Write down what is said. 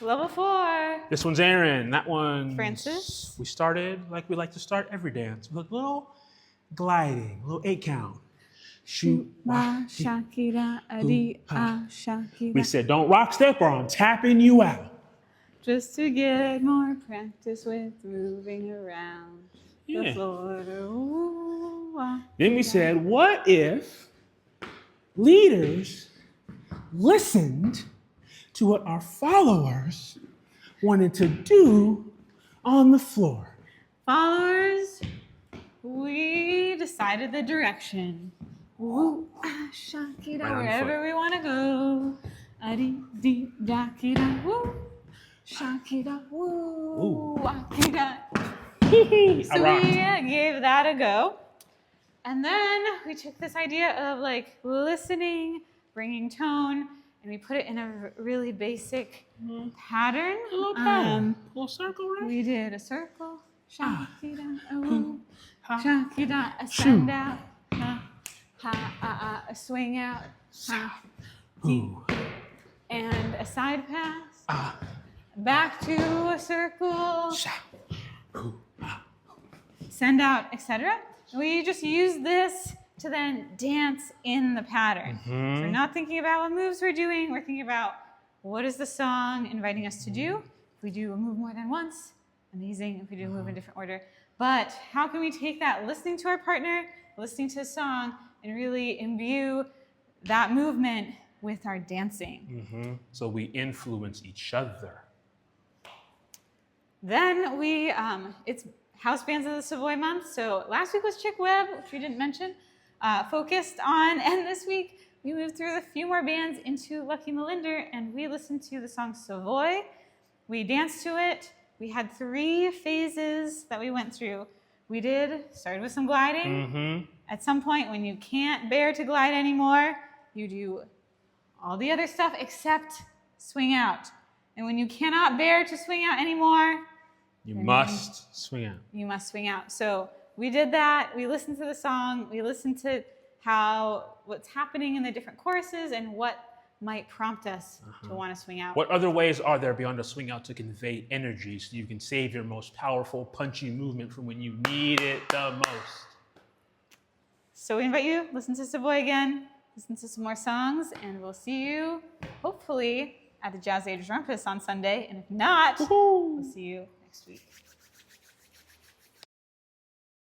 Level 4. This one's Aaron. That one. Francis. We started like we like to start every dance with a little gliding, a little 8 count. Shoot, Shakira, adi, Shakira. We said don't rock step or I'm tapping you out. Just to get more practice with moving around the floor. Ooh, Then we said, what if leaders listened to what our followers wanted to do on the floor? Followers, we decided the direction. Ooh, Shakira, Right wherever we want to go. Adi, di, Shakira, woo. Shakira, woo. Shakira. So we gave that a go. And then we took this idea of like listening, bringing tone, and we put it in a really basic pattern. A little pattern. A little circle, right? We did a circle. Shakira, woo. Shakira, a send out. A swing out. And a side pass. Back to a circle. Send out, etc. We just use this to then dance in the pattern. So we're not thinking about what moves we're doing. We're thinking about what is the song inviting us to do. If we do a move more than once, amazing. If we do a move in a different order. But how can we take that listening to our partner, listening to a song, and really imbue that movement with our dancing? So we influence each other. Then it's House Bands of the Savoy month. So last week was Chick Webb, which we didn't mention, focused on. And this week we moved through a few more bands into Lucky Melinder, and we listened to the song Savoy. We danced to it. We had 3 phases that we went through. We started with some gliding. At some point when you can't bear to glide anymore, you do all the other stuff except swing out. And when you cannot bear to swing out anymore, you must swing out. You must swing out. So we did that. We listened to the song. We listened to what's happening in the different choruses and what might prompt us to want to swing out. What other ways are there beyond a swing out to convey energy so you can save your most powerful, punchy movement for when you need it the most? So we invite you, listen to Savoy again, listen to some more songs, and we'll see you, hopefully, at the Jazz Age Rumpus on Sunday. And if not, we'll see you next week.